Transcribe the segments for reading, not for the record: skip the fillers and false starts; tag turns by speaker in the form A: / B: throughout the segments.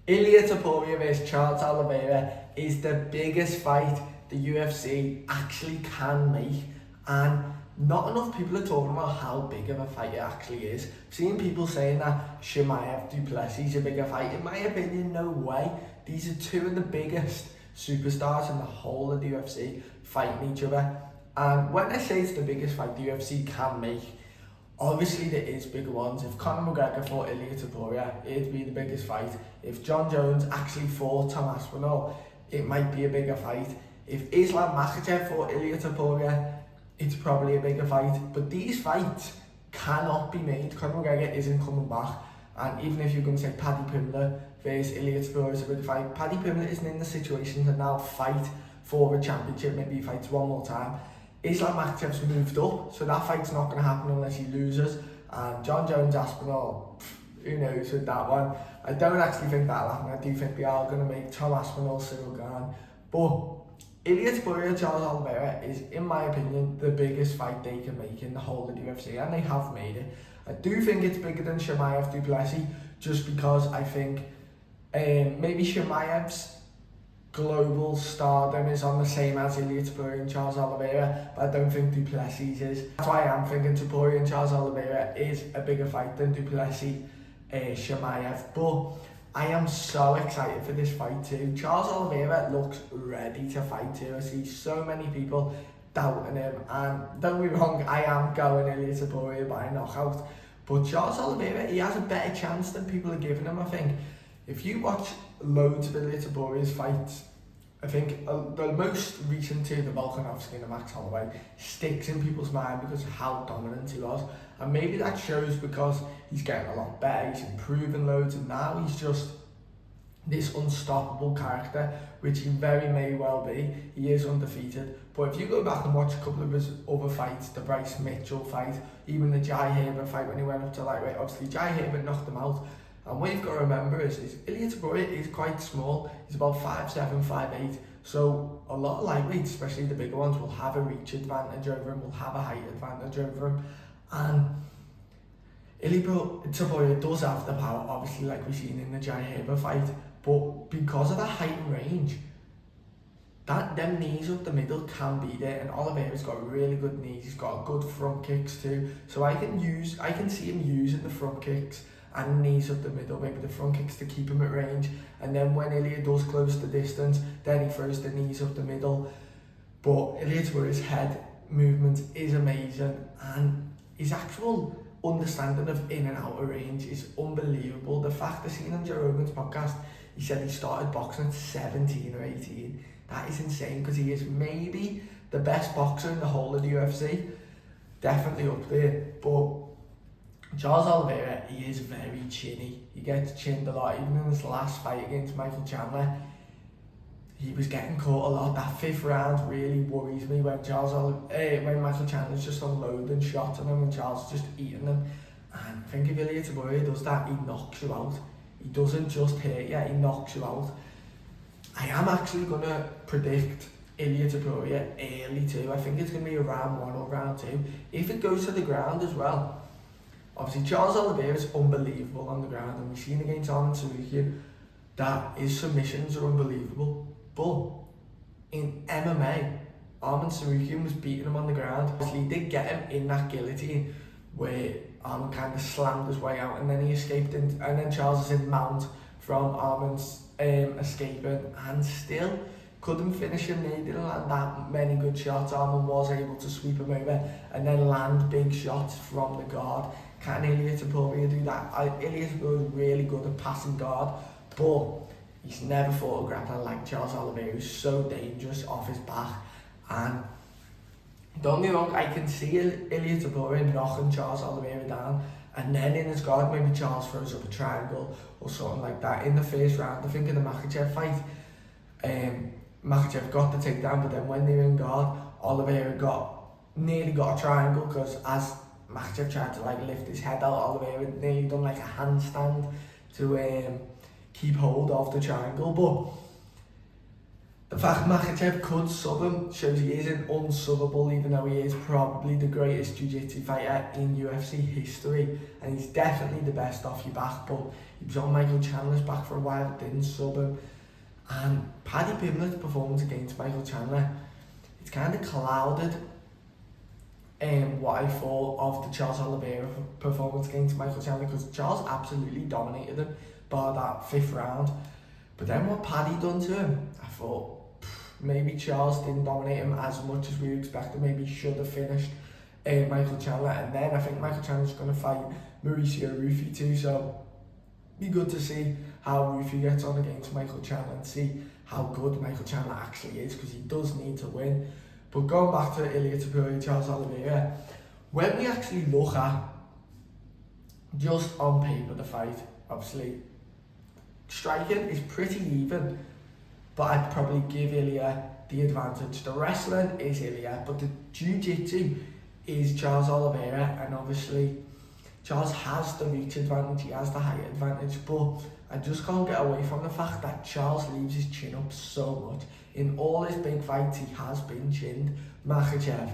A: Ilia Topuria vs Charles Oliveira is the biggest fight the UFC actually can make, and not enough people are talking about how big of a fight it actually is. I've seen people saying that Chimaev Duplessis is a bigger fight. In my opinion, no way. These are two of the biggest superstars in the whole of the UFC fighting each other. And when I say it's the biggest fight the UFC can make, obviously there is bigger ones. If Conor McGregor fought Ilia Topuria, it'd be the biggest fight. If John Jones actually fought Tom Aspinall, it might be a bigger fight. If Islam Makhachev fought Ilia Topuria, it's probably a bigger fight. But these fights cannot be made. Conor McGregor isn't coming back. And even if you're going to say Paddy Pimblett versus Ilia Topuria is a big fight, Paddy Pimblett isn't in the situation to now fight for a championship. Maybe he fights one more time. Islam Makhachev's moved up, so that fight's not going to happen unless he loses. And John Jones Aspinall, who knows with that one. I don't actually think that'll happen. I do think they are going to make Tom Aspinall Cyril Gane. But Ilia Topuria Charles Oliveira is, in my opinion, the biggest fight they can make in the whole of the UFC, and they have made it. I do think it's bigger than Chimaev Duplessis, just because I think maybe Chimaev's global stardom is on the same as Ilia Topuria and Charles Oliveira, but I don't think Duplessis is. That's why I'm thinking Topuria and Charles Oliveira is a bigger fight than Duplessis Chimaev. But I am so excited for this fight too. Charles Oliveira looks ready to fight too. I see so many people doubting him, and don't be wrong, I am going Ilia Topuria by knockout. But Charles Oliveira, he has a better chance than people are giving him, I think. If you watch loads of Ilia Topuria's fights, I think the most recent two, the Volkanovski and the Max Holloway, sticks in people's mind because of how dominant he was. And maybe that shows because he's getting a lot better, he's improving loads, and now he's just this unstoppable character, which he very may well be. He is undefeated. But if you go back and watch a couple of his other fights, the Bryce Mitchell fight, even the Jai Herbert fight when he went up to lightweight, obviously Jai Herbert knocked him out. And what you've got to remember is Ilia Topuria is quite small. He's about 5'7", 5'8". So a lot of lightweights, especially the bigger ones, will have a reach advantage over him, will have a height advantage over him. And Ilia Topuria does have the power, obviously, like we've seen in the Jai Herbert fight. But because of the height and range, them knees up the middle can be there. And Oliveira's got really good knees. He's got good front kicks too. So I can see him using the front kicks and knees up the middle, maybe the front kicks to keep him at range, and then when Ilia does close the distance, then he throws the knees up the middle. But Ilia Topuria's head movement is amazing, and his actual understanding of in and out of range is unbelievable. The fact I seen on Joe Rogan's podcast, he said he started boxing at 17 or 18. That is insane, because he is maybe the best boxer in the whole of the UFC, definitely up there. But Charles Oliveira, he is very chinny. He gets chinned a lot. Even in his last fight against Michael Chandler, he was getting caught a lot. That fifth round really worries me when when Michael Chandler's just unloading shots on him and Charles is just eating them. And I think if Ilia Topuria does that, he knocks you out. He doesn't just hit you, he knocks you out. I am actually going to predict Ilia Topuria early too. I think it's going to be round 1 or round 2. If it goes to the ground as well, obviously Charles Oliveira is unbelievable on the ground, and we've seen against Arman Tsarukyan that his submissions are unbelievable. But in MMA, Arman Tsarukyan was beating him on the ground. Obviously he did get him in that guillotine where Arman kind of slammed his way out, and then he escaped, and then Charles is in mount from Arman's escaping, and still couldn't finish him. He didn't land that many good shots. Arman was able to sweep him over and then land big shots from the guard. Can Ilia Topuria do that? Ilia Topuria is really good at passing guard, but he's never fought a grappler like Charles Oliveira, who's so dangerous off his back. And don't get me wrong, I can see Ilia Topuria knocking Charles Oliveira down, and then in his guard, maybe Charles throws up a triangle or something like that. In the first round, I think in the Makhachev fight, Makhachev got the takedown, but then when they were in guard, Oliveira nearly got a triangle, because as Makhachev tried to lift his head out, Oliveira nearly done like a handstand to keep hold of the triangle. But The fact Makhachev could sub him shows he isn't unsubbable, even though he is probably the greatest jiu-jitsu fighter in UFC history, and he's definitely the best off your back. But he was on Michael Chandler's back for a while, didn't sub him. And Paddy Pimblett's performance against Michael Chandler, it's kind of clouded what I thought of the Charles Oliveira performance against Michael Chandler, because Charles absolutely dominated him by that 5th round. But then what Paddy done to him, I thought maybe Charles didn't dominate him as much as we expected. Maybe he should have finished Michael Chandler. And then I think Michael Chandler's going to fight Mauricio Rufy too, so be good to see how Rufy gets on against Michael Chandler and see how good Michael Chandler actually is, because he does need to win. But going back to Ilia Topuria, Charles Oliveira, when we actually look at just on paper the fight, obviously striking is pretty even, but I'd probably give Ilia the advantage. The wrestling is Ilia, but the jiu-jitsu is Charles Oliveira, and obviously Charles has the reach advantage, he has the height advantage, but I just can't get away from the fact that Charles leaves his chin up so much. In all his big fights, he has been chinned. Makhachev,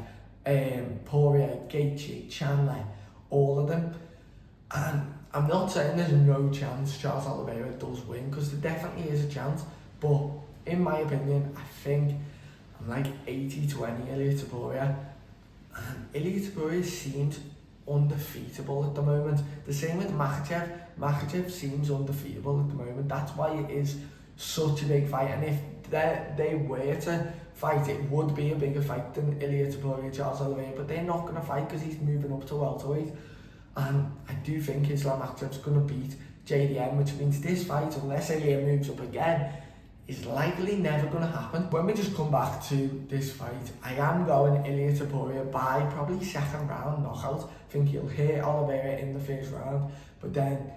A: Poirier, Gaethje, Chandler, all of them. And I'm not saying there's no chance Charles Oliveira does win, because there definitely is a chance, but in my opinion, I think I'm like 80-20 Ilia Topuria, and Ilia Topuria seems undefeatable at the moment. The same with Makhachev. Makhachev seems undefeatable at the moment. That's why it is such a big fight, and if they were to fight, it would be a bigger fight than Ilia Topuria, Charles Oliveira, but they're not going to fight because he's moving up to welterweight. And I do think Islam Makhachev's going to beat JDM, which means this fight, unless Ilia moves up again, is likely never going to happen. When we just come back to this fight, I am going Ilia Topuria by probably 2nd round knockout. I think he'll hit Oliveira in the 1st round, but then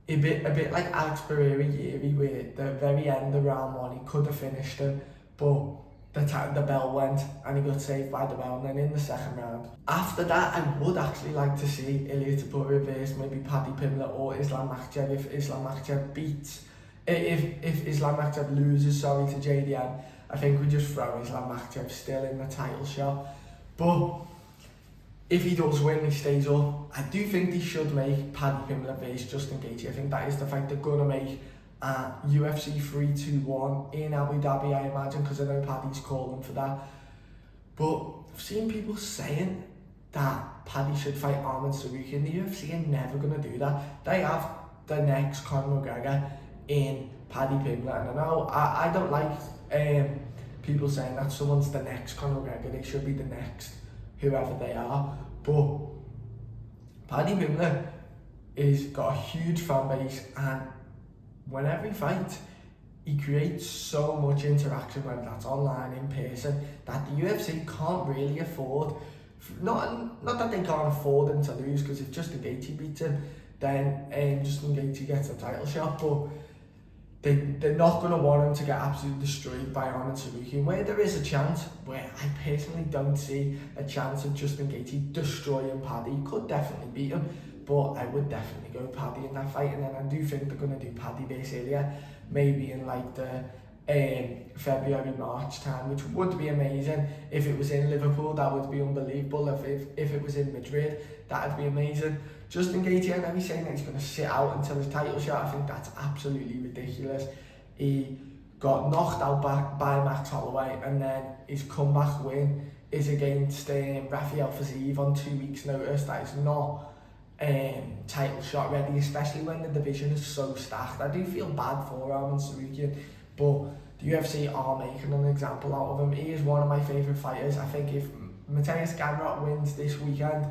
A: a bit like Alex Pereira Yeri, where at the very end of round 1 he could have finished him, but the bell went and he got saved by the bell. And then in the 2nd round, after that, I would actually like to see Ilia Topuria versus maybe Paddy Pimblett or Islam Makhachev. If Islam Makhachev beats, if Islam Makhachev loses, to JDM, I think we just throw Islam Makhachev still in the title shot. But if he does win, he stays up. I do think they should make Paddy Pimblett versus Justin Gaethje. I think that is the fight they're gonna make at UFC 321 in Abu Dhabi, I imagine, because I know Paddy's calling for that. But I've seen people saying that Paddy should fight Arman Tsarukyan, and the UFC are never going to do that. They have the next Conor McGregor in Paddy Pimblett, and I know I don't like people saying that someone's the next Conor McGregor, they should be the next whoever they are. But Paddy Pimblett is got a huge fan base, and whenever he fights, he creates so much interaction, whether that's online, in person, that the UFC can't really afford. Not that they can't afford him to lose, because if Justin Gaethje beats him, then Justin Gaethje gets a title shot, but they're not going to want him to get absolutely destroyed by Arman Tsarukyan. Where there is a chance, where I personally don't see a chance of Justin Gaethje destroying Paddy. He could definitely beat him, but I would definitely go Paddy in that fight. And then I do think they're going to do Paddy versus Ilia, maybe in like the February, March time, which would be amazing. If it was in Liverpool, that would be unbelievable. If it was in Madrid, that would be amazing. Justin Gaethje, I know he's saying that he's going to sit out until his title shot. I think that's absolutely ridiculous. He got knocked out by Max Holloway, and then his comeback win is against Rafael Fiziev on 2 weeks' notice. That is not title shot ready, especially when the division is so stacked. I do feel bad for Arman Tsarukyan, but the UFC are making an example out of him. He is one of my favourite fighters. I think if Mateusz Gamrot wins this weekend,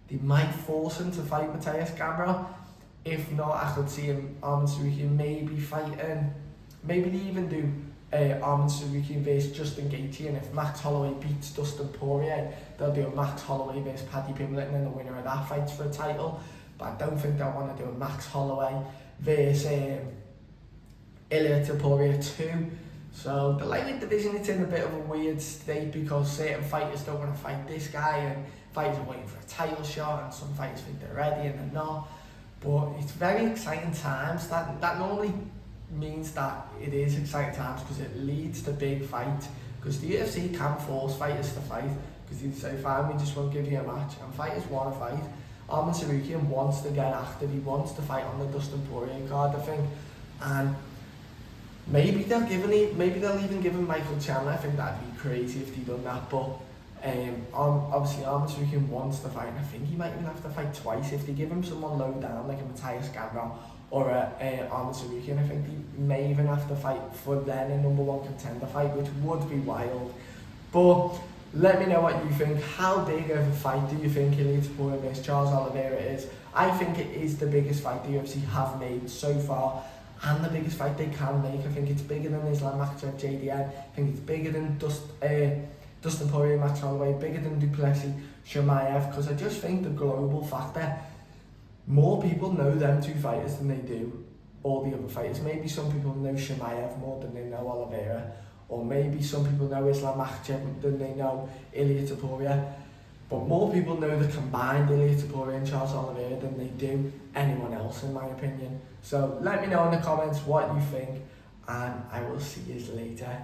A: they might force him to fight Mateusz Gamrot. If not, I could see him, Arman Tsarukyan, maybe fighting. Maybe they even do Arman Tsarukyan versus Justin Gaethje, and if Max Holloway beats Dustin Poirier, they'll do a Max Holloway versus Paddy Pimblett, and then the winner of that fights for a title. But I don't think they'll want to do a Max Holloway versus Ilia Topuria too. So the lightweight division, it's in a bit of a weird state, because certain fighters don't want to fight this guy, and fighters are waiting for a title shot, and some fighters think they're ready and they're not. But it's very exciting times. That normally means that it is exciting times because it leads to big fight. Because the UFC can force fighters to fight, because you say, fine, we just won't give you a match, and fighters want to fight. Arman Tsarukyan wants to get active, he wants to fight on the Dustin Poirier card, I think, and maybe they'll even give him Michael Chandler. I think that'd be crazy if they done that, but obviously Arman Tsarukyan wants to fight, and I think he might even have to fight twice. If they give him someone low down like a Matthias Gamrot or Arman Tsarukyan, I think he may even have to fight for then a #1 contender fight, which would be wild. But let me know what you think. How big of a fight do you think Ilia Topuria vs Charles Oliveira is? I think it is the biggest fight the UFC have made so far, and the biggest fight they can make. I think it's bigger than Islam Makhachev JDN. I think it's bigger than Dustin Poirier, Max Holloway, bigger than Duplessis, Chimaev, because I just think the global factor, more people know them two fighters than they do all the other fighters. Maybe some people know Chimaev more than they know Oliveira, or maybe some people know Islam Makhachev than they know Ilia Topuria. But more people know the combined Ilia Topuria and Charles Oliveira than they do anyone else, in my opinion. So let me know in the comments what you think, and I will see you later.